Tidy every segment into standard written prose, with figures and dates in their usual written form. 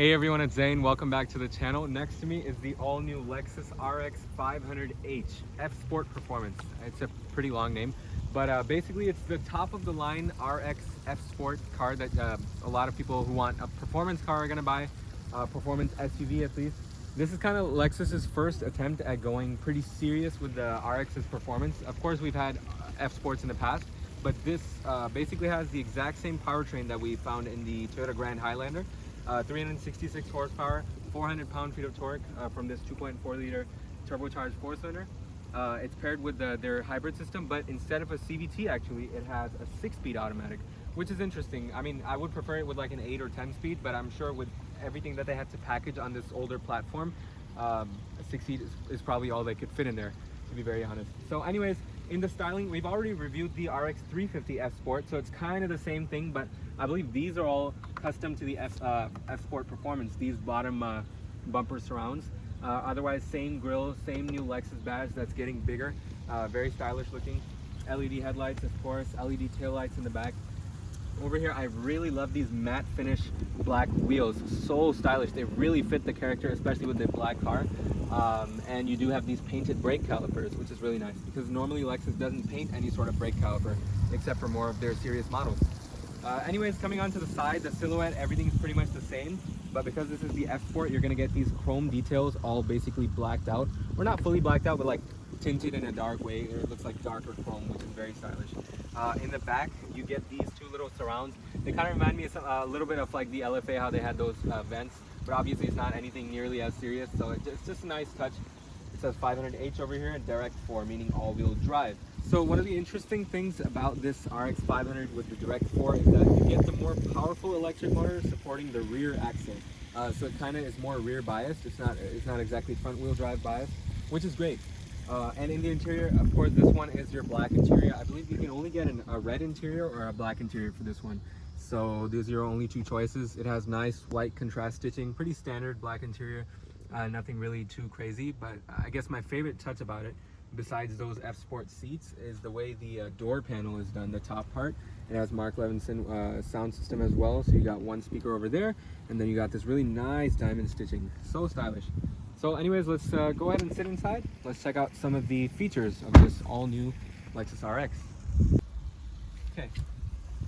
Hey everyone, it's Zane. Welcome back to the channel. Next to me is the all-new Lexus RX500H F-Sport Performance. It's a pretty long name, but basically it's the top of the line RX F-Sport car that a lot of people who want a performance car are gonna buy, performance SUV at least. This is kind of Lexus's first attempt at going pretty serious with the RX's performance. Of course, we've had F-Sports in the past, but this basically has the exact same powertrain that we found in the Toyota Grand Highlander. 366 horsepower, 400 pound-feet of torque from this 2.4 liter turbocharged four-cylinder. It's paired with their hybrid system, but instead of a CVT, actually, it has a 6-speed automatic, which is interesting. I mean, I would prefer it with like an 8 or 10 speed, but I'm sure with everything that they had to package on this older platform, a 6-speed is probably all they could fit in there, to be very honest. So anyways, in the styling, we've already reviewed the RX350 F-Sport, so it's kind of the same thing, but I believe these are all custom to the F-Sport Performance, these bottom bumper surrounds. Otherwise, same grille, same new Lexus badge that's getting bigger, very stylish looking. LED headlights, of course, LED taillights in the back. Over here, I really love these matte finish black wheels, so stylish. They really fit the character, especially with the black car. And you do have these painted brake calipers, which is really nice because normally Lexus doesn't paint any sort of brake caliper except for more of their serious models. Anyways, coming onto the side, the silhouette, everything's pretty much the same, but because this is the F-Sport, you're gonna get these chrome details all basically blacked out, or not fully blacked out, but like tinted in a dark way. It looks like darker chrome, which is very stylish. In the back, you get these two little surrounds. They kind of remind me of a little bit of like the LFA, how they had those vents, but obviously it's not anything nearly as serious, so it's just a nice touch. It says 500H over here and Direct 4, meaning all-wheel drive. So one of the interesting things about this RX500 with the Direct 4 is that you get the more powerful electric motor supporting the rear axle. So it kind of is more rear biased. It's not exactly front wheel drive biased, which is great. And in the interior, of course, this one is your black interior. I believe you can only get a red interior or a black interior for this one. So these are your only two choices. It has nice white contrast stitching, pretty standard black interior. Nothing really too crazy, but I guess my favorite touch about it, besides those F-Sport seats, is the way the door panel is done, the top part. It has Mark Levinson sound system as well, so you got one speaker over there, and then you got this really nice diamond stitching. So stylish. So anyways, let's go ahead and sit inside. Let's check out some of the features of this all-new Lexus RX. Okay,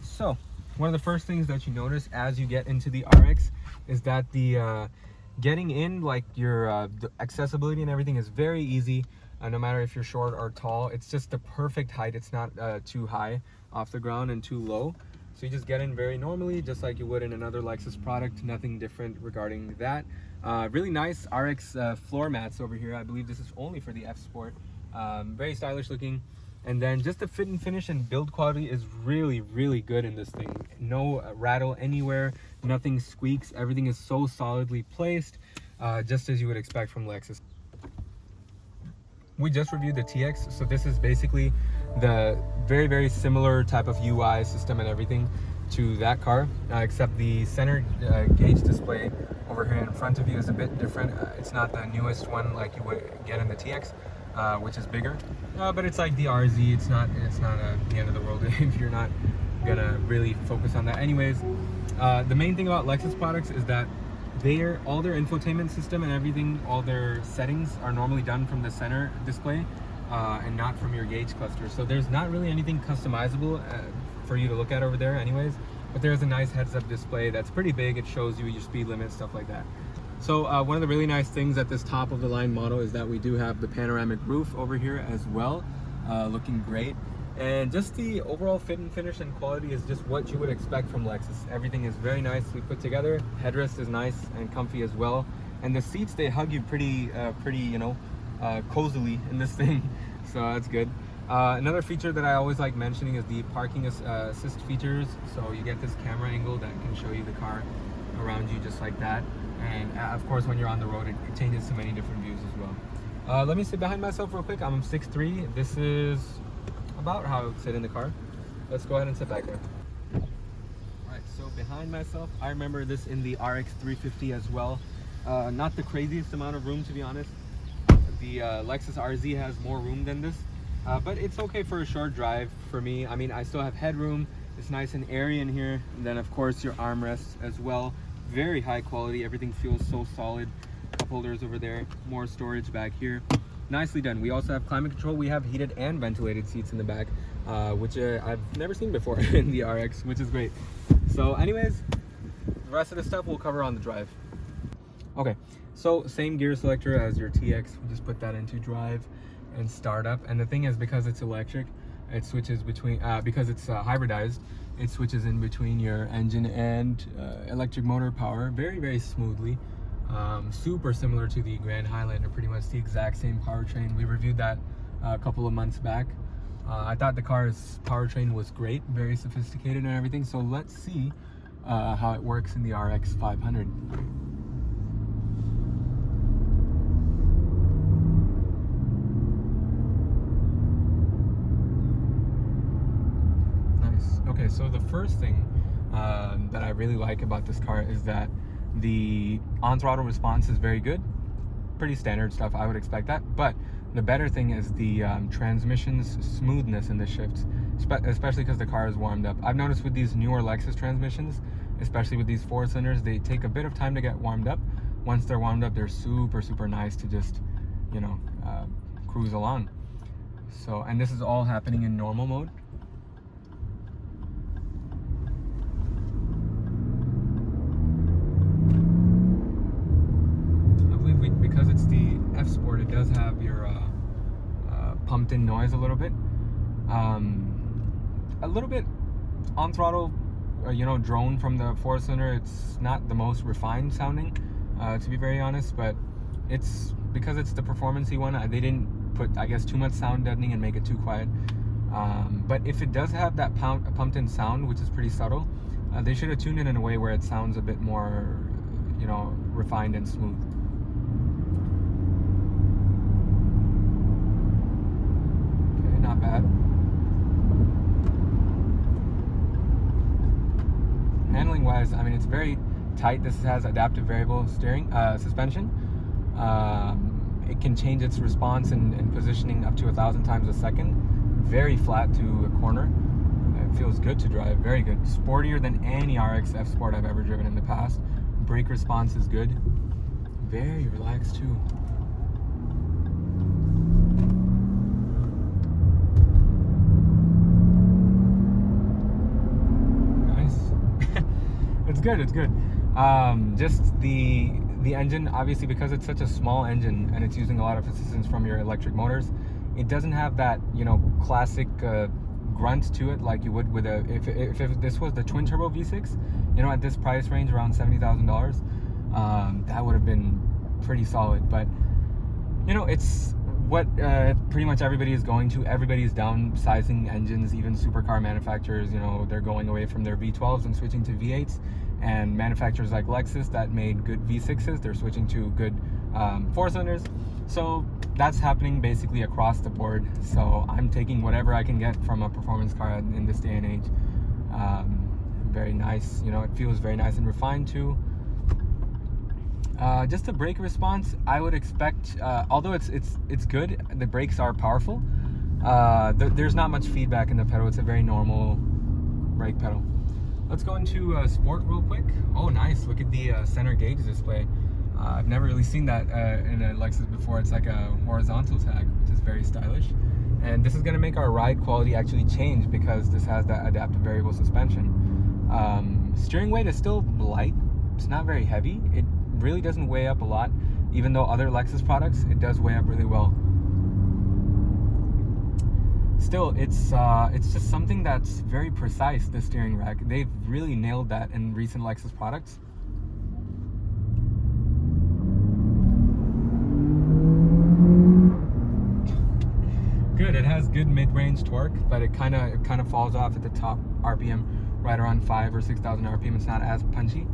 so one of the first things that you notice as you get into the RX is that the getting in, like your the accessibility and everything is very easy. No matter if you're short or tall, it's just the perfect height. It's not too high off the ground and too low. So you just get in very normally, just like you would in another Lexus product. Nothing different regarding that. Really nice RX floor mats over here. I believe this is only for the F-Sport. Very stylish looking. And then just the fit and finish and build quality is really, really good in this thing. No rattle anywhere, nothing squeaks. Everything is so solidly placed, just as you would expect from Lexus. We just reviewed the TX, so this is basically the very, very similar type of UI system and everything to that car, except the center gauge display over here in front of you is a bit different. It's not the newest one like you would get in the TX, which is bigger, but it's like the RZ. It's not the end of the world if you're not gonna really focus on that. Anyways, the main thing about Lexus products is that all their infotainment system and everything, all their settings are normally done from the center display and not from your gauge cluster. So there's not really anything customizable for you to look at over there anyways, but there's a nice heads-up display that's pretty big. It shows you your speed limit, stuff like that. So one of the really nice things at this top of the line model is that we do have the panoramic roof over here as well, looking great. And just the overall fit and finish and quality is just what you would expect from Lexus. Everything is very nicely put together. Headrest is nice and comfy as well. And the seats, they hug you pretty, you know, cozily in this thing. So that's good. Another feature that I always like mentioning is the parking assist features. So you get this camera angle that can show you the car around you just like that. And of course, when you're on the road, it changes to many different views as well. Let me sit behind myself real quick. I'm 6'3". This is about how I would sit in the car. Let's go ahead and sit back there. Alright, so behind myself, I remember this in the RX350 as well. Not the craziest amount of room, to be honest. The Lexus RZ has more room than this, but it's okay for a short drive for me. I mean, I still have headroom. It's nice and airy in here. And then of course your armrests as well. very high quality. Everything feels so solid. Cup holders over there, more storage back here. Nicely done. We also have climate control. We have heated and ventilated seats in the back, which I've never seen before in the RX, which is great. So anyways, the rest of the stuff we'll cover on the drive. Okay, so same gear selector as your TX. We just put that into drive and start up. And the thing is, because it's electric, it switches between, because it's hybridized, it switches in between your engine and electric motor power very, very smoothly. Super similar to the Grand Highlander, pretty much the exact same powertrain. We reviewed that a couple of months back. I thought the car's powertrain was great, very sophisticated and everything. So let's see how it works in the RX500. Okay, so the first thing that I really like about this car is that the on-throttle response is very good. Pretty standard stuff, I would expect that. But the better thing is the transmission's smoothness in the shifts, especially because the car is warmed up. I've noticed with these newer Lexus transmissions, especially with these 4-cylinders, they take a bit of time to get warmed up. Once they're warmed up, they're super, super nice to just, you know, cruise along. So, and this is all happening in normal mode. Because it's the F-Sport, it does have your pumped in noise a little bit on throttle, you know, drone from the 4-cylinder. It's not the most refined sounding, to be very honest, but it's because it's the performance-y one. They didn't put, I guess, too much sound deadening and make it too quiet. But if it does have that pumped in sound, which is pretty subtle, they should have tuned it in a way where it sounds a bit more, you know, refined and smooth. Not bad. Handling wise, I mean, it's very tight. This has adaptive variable steering suspension. It can change its response and positioning up to 1,000 times a second. Very flat to a corner. It feels good to drive, very good. Sportier than any RX F-Sport I've ever driven in the past. Brake response is good. Very relaxed too. It's good. Just the engine, obviously, because it's such a small engine and it's using a lot of assistance from your electric motors, it doesn't have that, you know, classic grunt to it like you would with a if this was the twin turbo V6, you know, at this price range around $70,000, that would have been pretty solid. But you know, it's what pretty much everybody is going to. Everybody's downsizing engines, even supercar manufacturers. You know, they're going away from their V12s and switching to V8s. And manufacturers like Lexus that made good V6s, they're switching to good 4-cylinders. So that's happening basically across the board. So I'm taking whatever I can get from a performance car in this day and age. Very nice, you know, it feels very nice and refined too. Just the brake response, I would expect, although it's good, the brakes are powerful. There's not much feedback in the pedal. It's a very normal brake pedal. Let's go into sport real quick. Oh, nice. Look at the center gauge display. I've never really seen that in a Lexus before. It's like a horizontal tag, which is very stylish. And this is going to make our ride quality actually change because this has that adaptive variable suspension. Steering weight is still light. It's not very heavy. It really doesn't weigh up a lot. Even though other Lexus products, it does weigh up really well. Still, it's just something that's very precise, the steering rack. They've really nailed that in recent Lexus products. Good, it has good mid-range torque, but it kind of falls off at the top RPM, right around 5,000 or 6,000 RPM. It's not as punchy.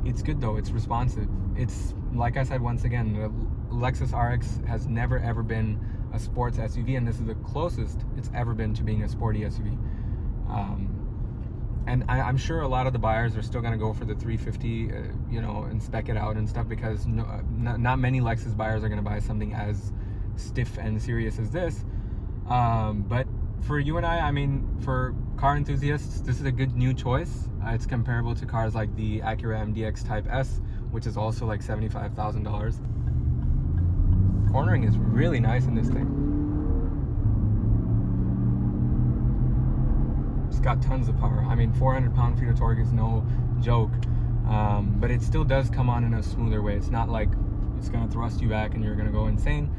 It's good though, it's responsive. It's, like I said once again, the Lexus RX has never ever been a sports SUV, and this is the closest it's ever been to being a sporty SUV. And I'm sure a lot of the buyers are still going to go for the 350, you know, and spec it out and stuff, because not many Lexus buyers are going to buy something as stiff and serious as this. But for you and I mean, for car enthusiasts, this is a good new choice. It's comparable to cars like the Acura MDX Type S, which is also like $75,000. Cornering is really nice in this thing. It's got tons of power. I mean, 400 pound-feet of torque is no joke, but it still does come on in a smoother way. It's not like it's gonna thrust you back and you're gonna go insane.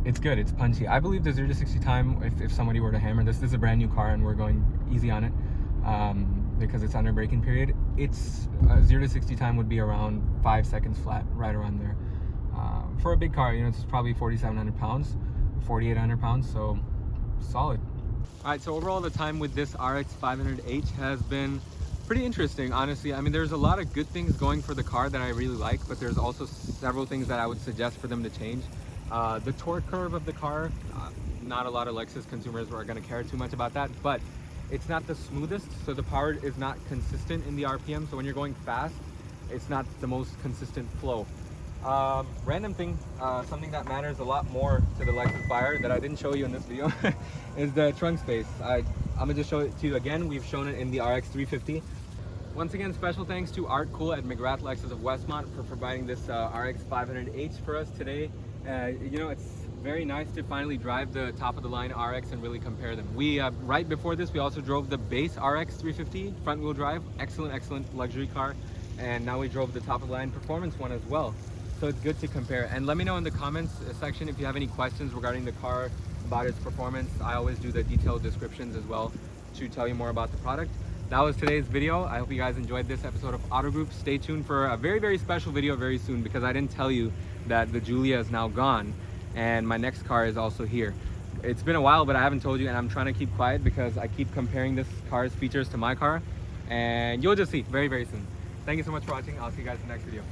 It's good, it's punchy. I believe the 0 to 60 time, if somebody were to hammer this is a brand new car and we're going easy on it, because it's under braking period, it's 0 to 60 time would be around 5 seconds flat, right around there. For a big car, you know, it's probably 4,700 pounds, 4,800 pounds, so solid. All right, so overall the time with this RX500H has been pretty interesting, honestly. I mean, there's a lot of good things going for the car that I really like, but there's also several things that I would suggest for them to change. The torque curve of the car, not a lot of Lexus consumers are going to care too much about that, but it's not the smoothest, so the power is not consistent in the RPM. So when you're going fast, it's not the most consistent flow. Random thing, something that matters a lot more to the Lexus buyer that I didn't show you in this video is the trunk space. I'm gonna just show it to you again. We've shown it in the RX350. Once again, special thanks to Art Cool at McGrath Lexus of Westmont for providing this RX500H for us today. You know, it's very nice to finally drive the top of the line RX and really compare them. We right before this, we also drove the base RX350 front wheel drive, excellent luxury car, and now we drove the top of the line performance one as well. So it's good to compare. And let me know in the comments section if you have any questions regarding the car, about its performance. I always do the detailed descriptions as well to tell you more about the product. That was today's video. I hope you guys enjoyed this episode of Auto Group. Stay tuned for a very special video very soon, because I didn't tell you that the Giulia is now gone and my next car is also here. It's been a while, but I haven't told you, and I'm trying to keep quiet because I keep comparing this car's features to my car, and you'll just see very soon. Thank you so much for watching. I'll see you guys in the next video.